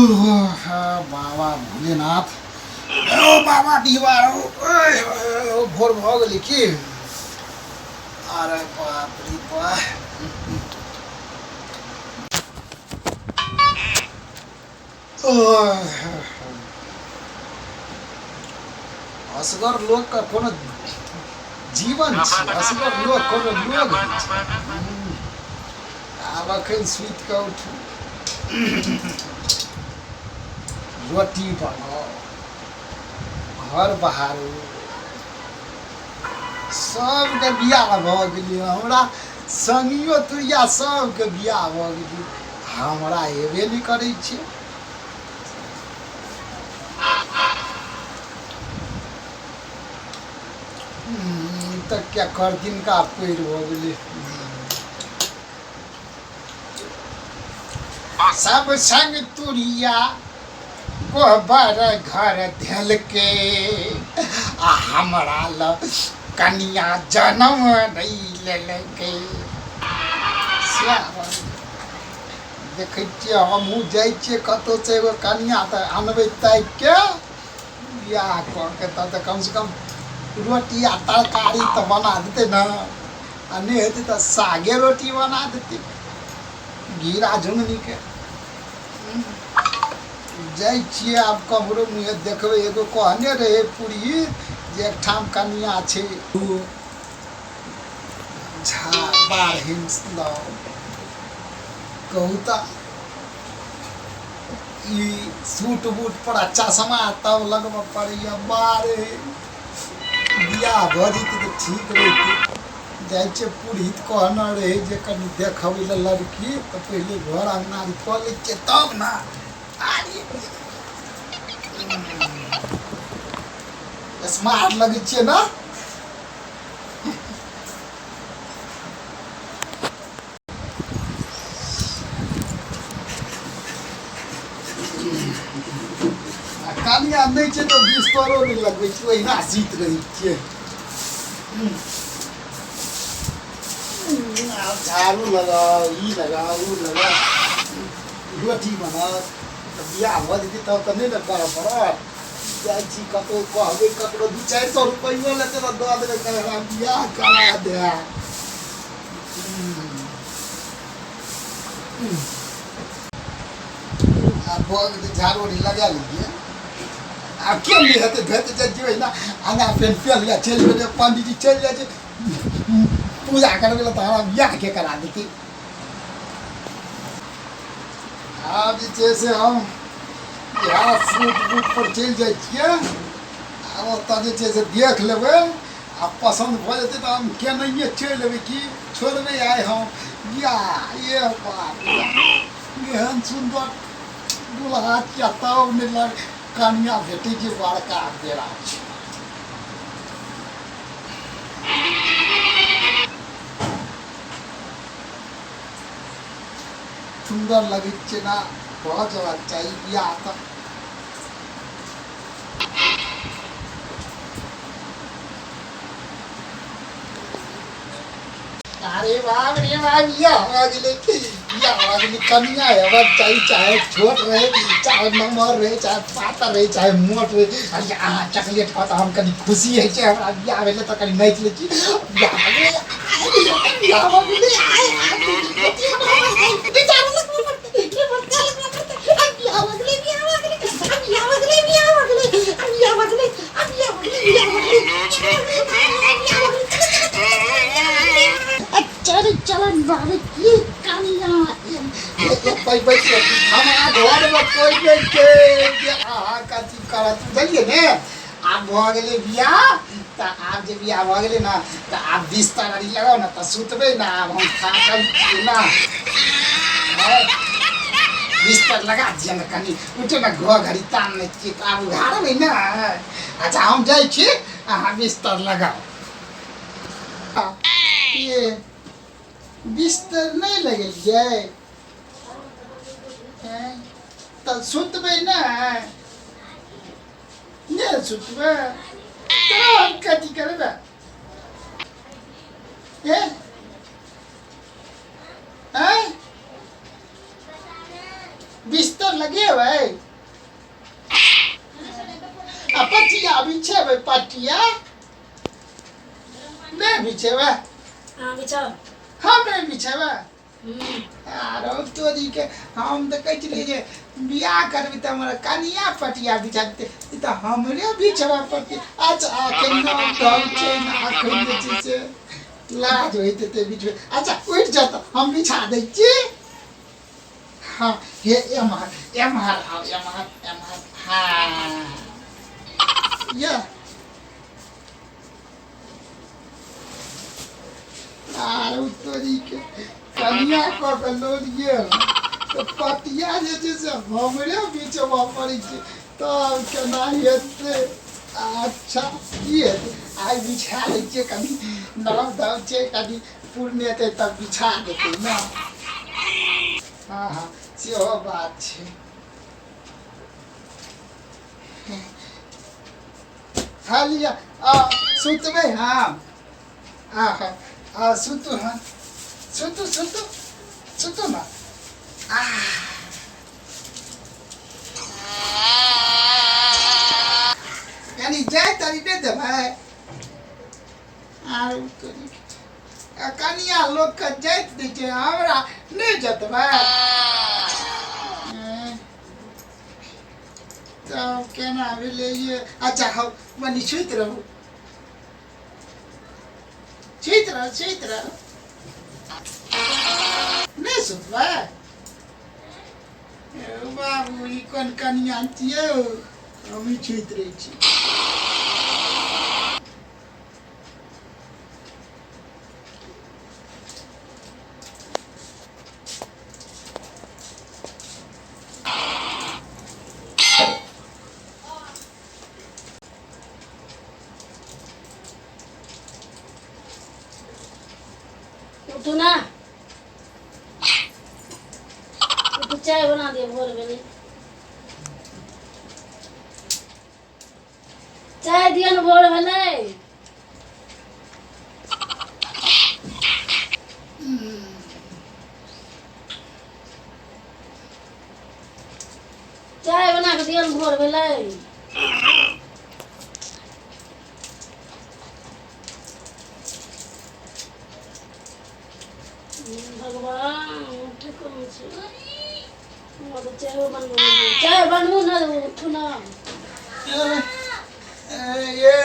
बाबा भोलेनाथ बाबा दीवारो भोर भ गेलै की अरे बाप रे बाप असगर लोग का कोनो जीवन छै असगर लोग कोनो लोग आब अखन सुति कऽ उठू रोटी बनाओ घर बहारू सबके बियाह भऽ गेलै हमरा संगियो तुरिया सबके बियाह भऽ गेलै हमरा हेबे नहि करै छै तऽ क्या कर दिन का पेड़ हो गेलै सब संग तुरिया गोबर घर धैल के आ हमरा ल कनिया जनम नहीं लेलकै देखै छियै हमहूँ जाइ छियै कतहु से एगो कनिया तऽ अनबै ताकि के बियाह कऽ के तऽ कमसँ कम रोटी आ तरकारी तो बना देते ना आ नहीं हेतै तो सागे रोटी बना देते घीरा झुंगनी के जाइ छियै आब कमरो मुँहे देखबै एगो कहने रहे पूरी जे एक ठाम कनिया छै कहू तऽ ई सूट बूट पर अच्छा समा तब लगबऽ पड़ैया बारे बियाह भऽ जेतै तऽ ठीक रहितै जाइ छै पुरहित कहने रहे जे कनि देखबै लए लड़की तऽ पहिले घर अङ्गना कऽ लै छियै तब ने स्मार्ट लगै छियै ने कनिया नहीं छै तो बिस्तरो नहीं लगबै छै ओहिना सीत रहै छियै झाड़ू लगाओ ई लगाओ ऊ लगाओ रोटी बनाओ बियाह भऽ जेतै तब तऽ नहीं ने करऽ पड़त जाइ छी कतहु कहबै ककरो 200-400 रुपैयो लेतै तऽ दऽ देबै कहबै बियाह करा दे आ भऽ गेलै झाड़ू नहीं लगा लीजिए आ क्यों नहीं हेतै भेट जेबै ना आना पेन लिया चलि गेलै पंडित जी चलि जाइ छै पूजा करबै लए तऽ हमरा बियाह के करा देतै आब जे छै से हम इएह सूट बूट पर चलि जाइ छियै आ ओतऽ जे छै से देख लेबै आ पसन्द भऽ जेतै तऽ हम केनाहिए चलि अयबै कि छोड़बै आइ हम बियाह ये बाप एहन सुन्दर दुल्हा किया तब नहि कनिया भेटै छै बड़का बेरा छै सुंदर लगै छै ना बहुत जगह चाहिए बियाह तऽ अरे बाप रे बाप बियाह हो गेलै कनिया हेबाक चाही चाहे छोट रहे चाहे नमहर रहे चाहे पातर रहे चाहे मोट रहे अरे अहाँ चॉकलेट खा तऽ हम कनि खुशी होइ छै हमरा बियाह भेलै तऽ कनि नाचि लै छी बियाह हो गेलै चलन बाबे की कनिया हमारा घर में कोई नहीं छै जे अहाँ कथी करत बुझलिए ने आब भऽ गेलै बियाह तऽ आब जे बियाह भऽ गेलै ना तऽ आब बिस्तर आरी लगाओ ना तऽ सुतबै ना आब हम थाकल छी ना बिस्तर लगा दिया ना कनि उठो ना घड़ी तान नहीं छी तऽ आब उघारबै ना अच्छा हम जाइ छी अहाँ बिस्तर लगाओ ये बिस्तर नहीं लगेलिए तऽ सुतबै ना नहीं सुतबै तऽ हम कथी करबै बिस्तर सुतर लगे भाई पटिया बिछे भाई पटिया नहीं बिछे भाई हाँ बिछाओ हम नहीं बिछे भाई आरो तोरी के हम तो कह चले जे बियाह करबी त हमरा कनिया पटिया बिछाते ई त हमरे बिछवा पड़ते अच्छा आके नाम दम छै ना आखन जे छै लाज होइते ते बिछवे अच्छा उठ जा त हम बिछा दै छी हाँ हे एमहर आओ एमहर हाँ या आरो तोरी के कनिया को लोरिए तो पटिया जे छै से हमरे बिछवा पड़ै छै तब केना हेतै अच्छा की हेतै आइ बिछा दै छियै कनि नरम दम छै कनि पुरनेतै तब बिछा देतै ने हाँ हाँ सेहो बात छै खाली सुतबै हम सुतू हाँ सुतू ना यानी जाए तारी नहीं दे भाई कनिया लोग का जाइत दै छै हमरा नहीं जत भाई तब केना भेलै ये अच्छा हम मनी सुति रहू सुति रह नहीं सुतबै बाबू ई कोन कनिया छियै हम ही सुति रहै छी उठो ना उठो चाय बना दिया भोर में चाय दिया ना भोर भेलै चाय बना के दिया ना भोर भेलै भगवान उठ कौन छै चाय बनबू ना उठू ना ये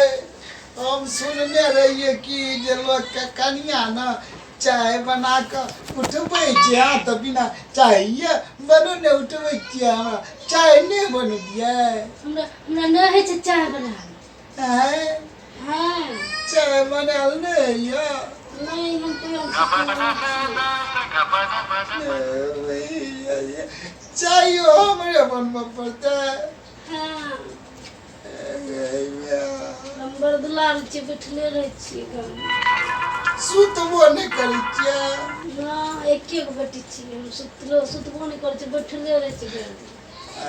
हम सुनने रहिए कि जे लोग के कनिया न चाय बना के उठबै छै हाँ तो बिना चाहिए बनू ने उठबै छियै हमरा चाय नहीं बनू दिए हमरा नहीं है चाय बना हाँ चाय बनाल नहीं है नहीं हम चाहिए हमरे बनबऽ पड़तै हाँ नंबर दुलार छै बैठले रहे छी सुतबो नहीं करै छियै ना एके गो बेटी छी हम सुतबो नहीं करै छी बैठले रहे छी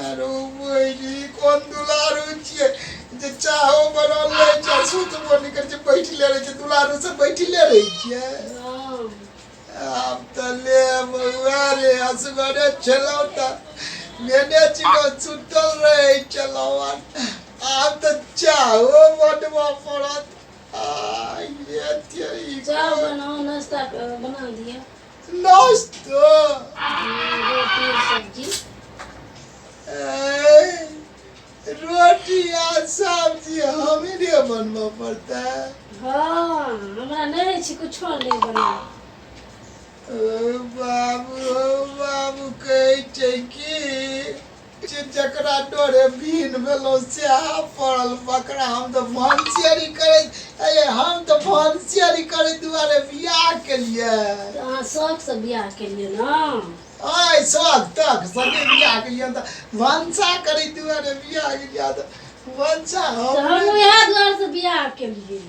आरो बोली कोन दुलारू छियै जे चाहो बनल रहे छै सुतबो नहीं करै छै बैठले रहे छै दुलारू से बैठले रहे छियै अब तो ले बउआ रे असगरे चलो त मैंने चिको सुतल रहे चलो अब तो चाहो बनवा पड़त ये तेरी चाय बनाओ नाश्ता बना दिया नाश्ता रोटी सब्जी रोटी और सब्जी हमरे बनवा पड़ता है हाँ हमरा नहीं छी कुछो नहीं बना बाबू कहै छै कि जकरा डरे बीन भेलो से पड़ल बकरा हम तो भंसियरी करे दुआरे बियाह केलिए अहाँ शौक से बियाह केलिए ना आय शौक तक सके बियाह केलिए त भंसा करे दुआरे बियाह केलिए त भंसा हम इएह दुआरे से बियाह केलिए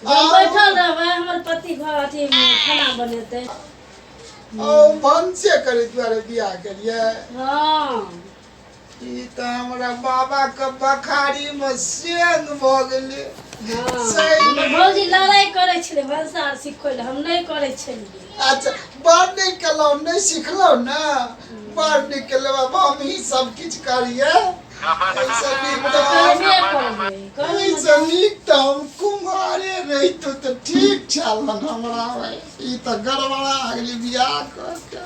बैठल रहबै हमर पति घर अथी खाना बनेते भंसे करे दुआरे बियाह केलिए हाँ ई त हमरा बाबा के बखारी में सेंग भ गेलै हाँ भौजी लड़ाई करे छलै भंसा सिखै ले हम नहीं करे छलिए अच्छा बड़ नहीं केलौ नहीं सिखलौ ना बड़ नहीं केलौ अब हम ही सब किछ करिए ऐसा नहीं तो करबे करबै करबै ऐसा नहीं तो हम कुमारे रहितो तो ठीक छल हमरा भाई ई तो गड़बड़ा गेली बियाह करके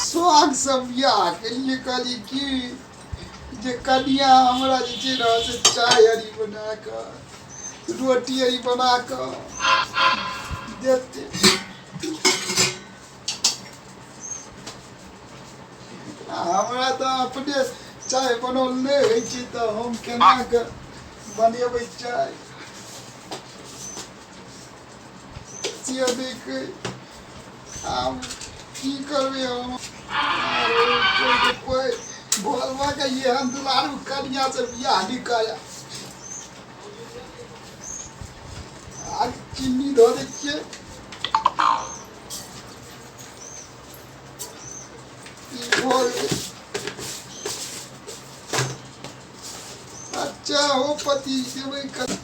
स्वाग सब बियाह के लिए कहली की जे कनिया हमरा जे छै न से चाय हरी बना के रोटी हरी बना के देते हमरा तो अपने चाय बनल नहीं होइ छै तो हम केना के बनेबै चाय से देखे आब की करबै हम कोई बोलवा के ये हम दुलारू कन्या से बियाह निकाया आज चीनी धो देखिए अच्छा हो पति देवे कर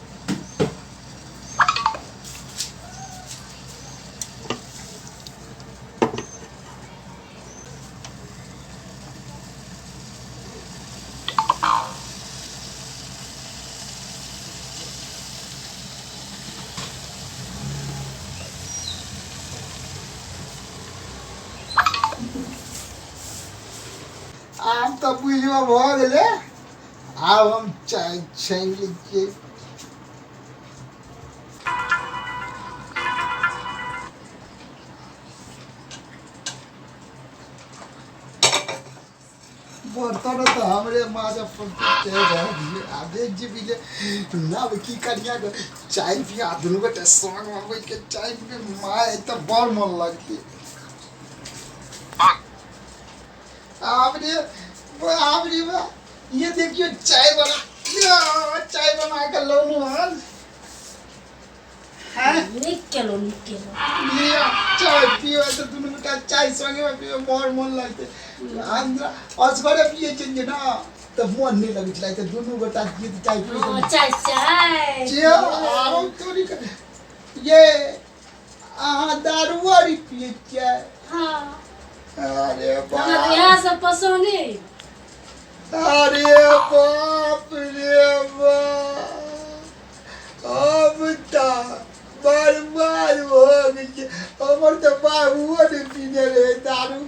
आब तो बुझियो भ गेले आब हम चाय छान लीजिए बर्तन तो हमरे माजा आधे जी बिले नब की करिया चाय पिया दुनू बेटे संग में बैठ के चाय पी माय तो बड़ मन लगती आपने ये देखियो चाय बना के लोनू हन हैं निक केलो ये चाय पियो तो दुनू बेटा चाय संगे में पियो बड़ मन लगते अंदर असगरे पिए चेंज ना तो मन नहीं लगे चला तो दुनू बेटा गीत चाय पियो चाय जे आरो तोरी ये दारू वाली पिए चाय हां अरे हमरा बाप यहाँ सब पसंद है अरे बाप रे बाप अब तो बर्बाद हो गई हमर तो बाबू ने पीने रहे दारू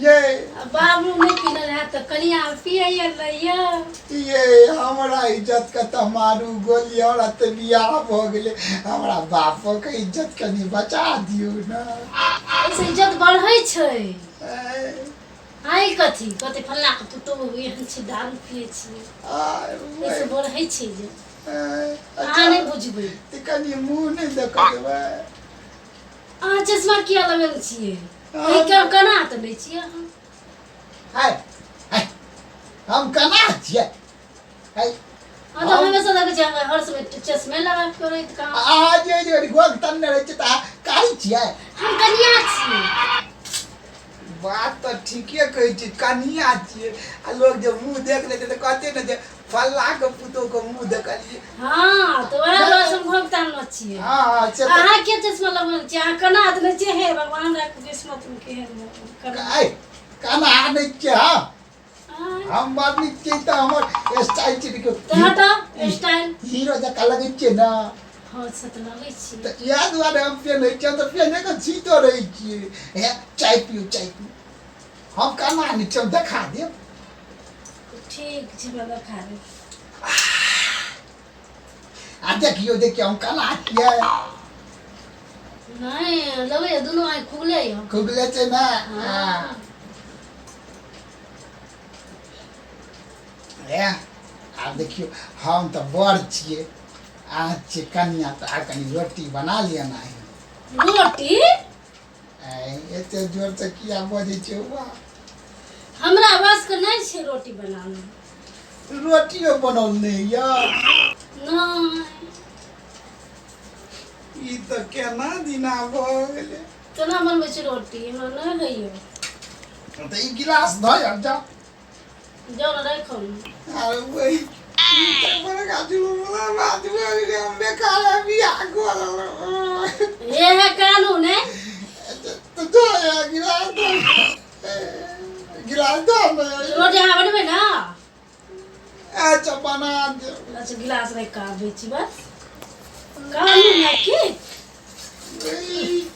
ये बाबू नहीं पीने रहा तो कनिया पिए ये हमारा इज्जत का तो मारू गोली और तो बियाह हो गेले हमरा बापो के इज्जत कनी बचा दियो ना ऐसे इज्जत बढ़ै छै आई कथी फल्ला के तो एहन छी दारू पिए छी ऐसे बढ़ै छै जे अहाँ नहीं बुझबै त कनी मुंह नहीं देखबै अहाँ चश्मा किया लगल छियै ई क्या कना त नहीं छियै हम हाय हाय हम कना छियै हाय हां तो हमेशा लगे छै हम हर समय चश्मे लगा के रहैत काम आ जे गोग तन्ने रहै छै त काई छियै हम कनिया छियै बात तो ठीके कहै छी कनिया छियै आ लोग जे मुंह देख लेते त कहते न जे फल्ला के पुतो के मुंह देखलिए हां तो वह बस हम भोगता न छियै हां से अहाँ के चश्मा लगल छी अहाँ कना त नहीं छै हे भगवान हमरा के किस्मत में के आई कना नहीं छै हम बात नहीं छै त हमर स्टाइल छै देखो तो हटा स्टाइल हीरो जका लगै छै ना हां सत लगै छी त याद वाले हम पे नहीं छै त पेने के सीतो रहै छी हे चाय पियो हम कना नहीं छै देखा दे ठीक छै बाबा खा ले आ देखियो हम कना किया नहीं लगे दोनों आँख खुले हो खुगले छै ना हाँ। आ देखियो हम तो बड़ छिए आ छै कनिया तो आ कनी रोटी बना लिया ना रोटी एते जोर से किया बजे छै हुआ हमरा बस के नहीं छै रोटी बनाना रोटियो बनल नहीं या नहीं ई तो केना दिना भ गेले केना बनबै छै रोटी हमरा नहीं होइयो तो ई गिलास धय जा जाओ ना रखो अरे वही बड़ा गाजू बात में हम बेकार बियाह कर ये है कानून है। तो जो गिलास दो रोटी यहाँ बनबे ना। अच्छा बना दे। अच्छा गिलास रख का बेची बस कानून है की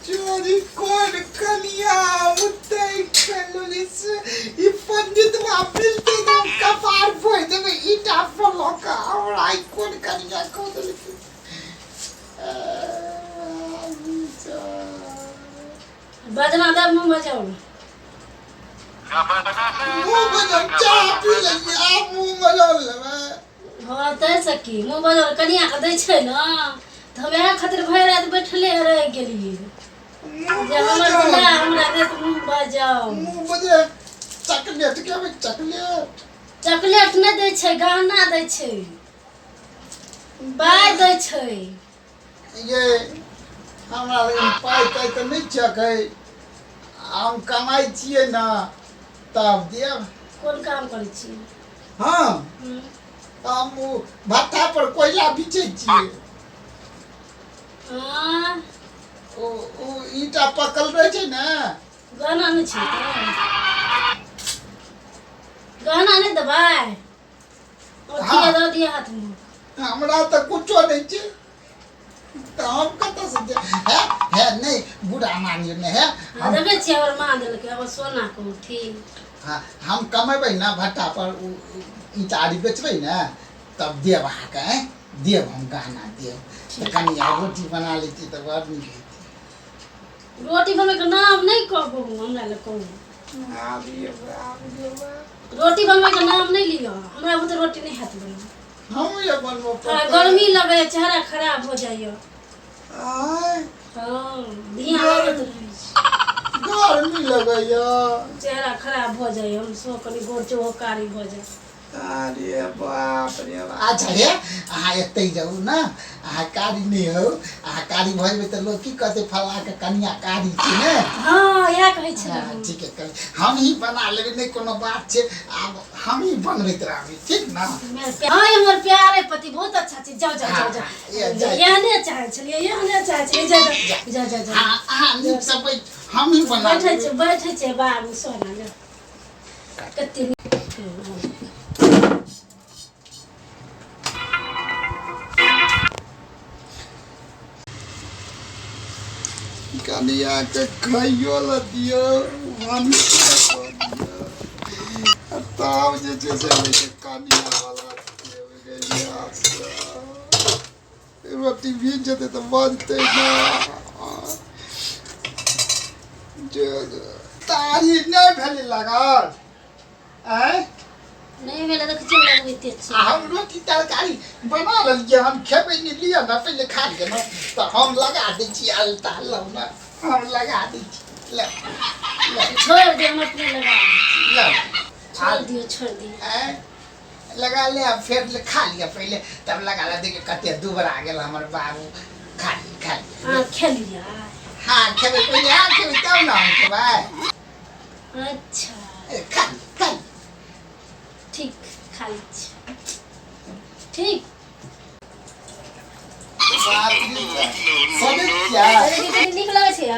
चोरी कौन कनिया उठे कलोलिस ये पंडित मिलते तो कपार फोड़ देबे ईटा पर लगा और आई कौन कनिया को बजना दे मुंह बजाओ मुंह बजाओ चाय पी ले आ मुंह बजाओ ले हाँ तै सकी मुंह बजाओ कनिया के दै छै ना तो हमें खातिर भर रात बैठले रह गेलिए जब हमर दिला हमरा दे तो मुंह बजे चॉकलेट के में चॉकलेट नहीं दै छै गहना दै छै बाय दै छै ये हमरा पाई तै त नहीं चकै हम कमाई छिए ना तब देब कोन काम करै छी हम भट्टा पर कोयला बिछै छिए हां ओ ईटा पकल रहे छै ना गहना नहीं छै गहना नहीं दबाय और दिया दो दिया हाथ में हमरा त कुछो नहीं छै त हम कत से दे है नहीं बुढ़ा मानियो ने है हम देबे छी और मां देल के अब सोना को ठीक हां हम कमेबै ना भट्टा पर ईटा आदि बेचबै ना तब देब अहाँ के देब हम गहना देब त कनिया रोटी बना लेती त बड़ नीक हेती रोटी बनवे के नाम नहीं कहबो हमरा ले कहू रोटी बनवे के नाम नहीं लियो हमरा बुते रोटी नहीं हाथ बना हम ये बनबो गर्मी लगे चेहरा खराब हो जाइयो आय हां ध्यान लगत रही गर्मी लगैया चेहरा खराब हो जाइयो हम सो कनी गोर चौकारी हो जाए अरे बाप रे अच्छा हे अहाँ एतै जाऊ ना अहाँ कारी नहीं हो अहाँ कारी भइबे त लोग की कहते फला के कन्या कारी छी ने हां या कहै छै ठीक है कर हम ही बना लेबे नहीं कोनो बात छै अब हम ही बनबैत रहबे ठीक ना हां हमर प्यारे पति बहुत अच्छा छै जाओ जाओ जाओ यहने चाहे छलिए यहने चाहे छलिए जा जा जा अहाँ नीक सब हम ही बना बैठे छै बाबू सोना ले कत्ते कनिया के खाइयो ल दियो मन तब जे छै से कनिया वाला रोटी भी जते तो बजते ना जे तारी नहीं भेले लागल नहीं भेले त किछ लगबैते छी हम रोटी तरकारी बना लेलिए हम खेबै नहीं लिया ना पहले खा के ना तो हम लगा दै छी अलता लो ना हम लगा दै छी ले छोड़ दे हम अपने लगा ले छोड़ दियो लगा ले फिर ले खा लिया पहले तब लगा ले देखे कते दुबरा गेल हमर बाबू खा हां खेलिया हां खेबै पहले हां खेबै तब ना हम खेबै अच्छा खा ठीक खा ली ठीक बाप रे सोने क्या निक लगे छै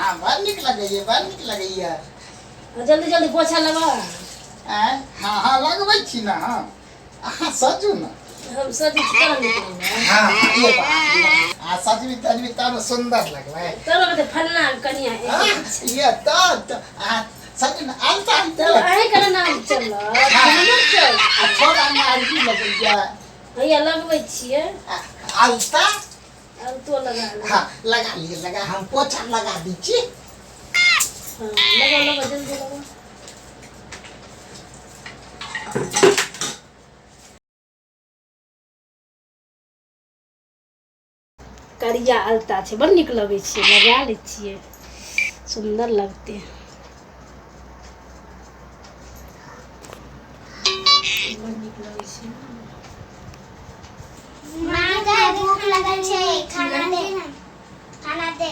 हां बड़ निक लगैया जल्दी जल्दी पोछा लगा हां लगबै छी ना हां सजू ना हम सजी तरह निकल हां ये बात आ सजवी तजवी तब सुंदर लगबै तब के फन्ना कनिया ये त सजन अलता तो आए कर नाम चल हमर चल थोड़ा नारी लगैया भैया लगबै छियै अलता तो लगा हां लगा हम पोछा लगा दी छी हां लगा जल्दी लगा करिया अलता छै बड़ नीक लगै छै लगा लै छियै सुंदर लगते बड़ नीक लगै छै मां भूख लगल छै खाना दे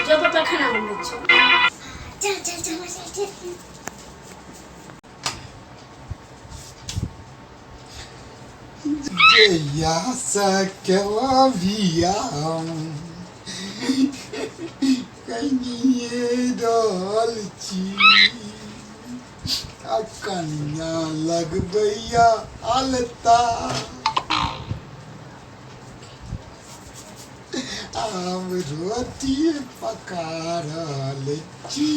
जो पप्पा खाना बनबै छै चल जहिया सकवा बिया हम कनिए रहल छी आ कनिया लगबैया अलता आम रोटी पका रहल छी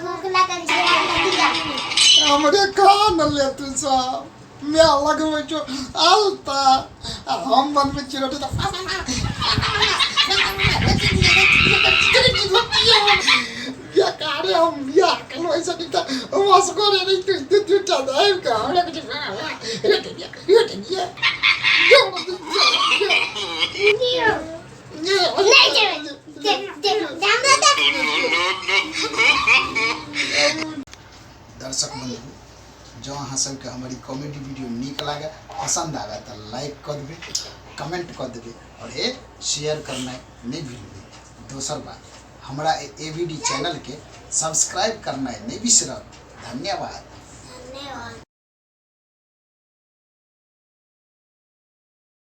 भूख लगल छै दिया हमरे कान ले तू सब मैं लगबै छौ अलता आ हम बनबै छी रोटी बेकारे हम बियाह केलहुँ ऐसे नहीं तऽ असगरे नहीं तू दूटा दाबि कऽ हमरा कुछ रोटी दिया नहीं जेबै दे दाम दे दर्शक बंधु जो अहाँ सबके हमारी कॉमेडी वीडियो नीक लागे पसंद आवे तो लाइक कर देबे कमेंट कर देबे और शेयर करना नहीं भूलबे। दोसर बात हमारा एवीडी चैनल के सब्सक्राइब करना नहीं बिसरब। धन्यवाद।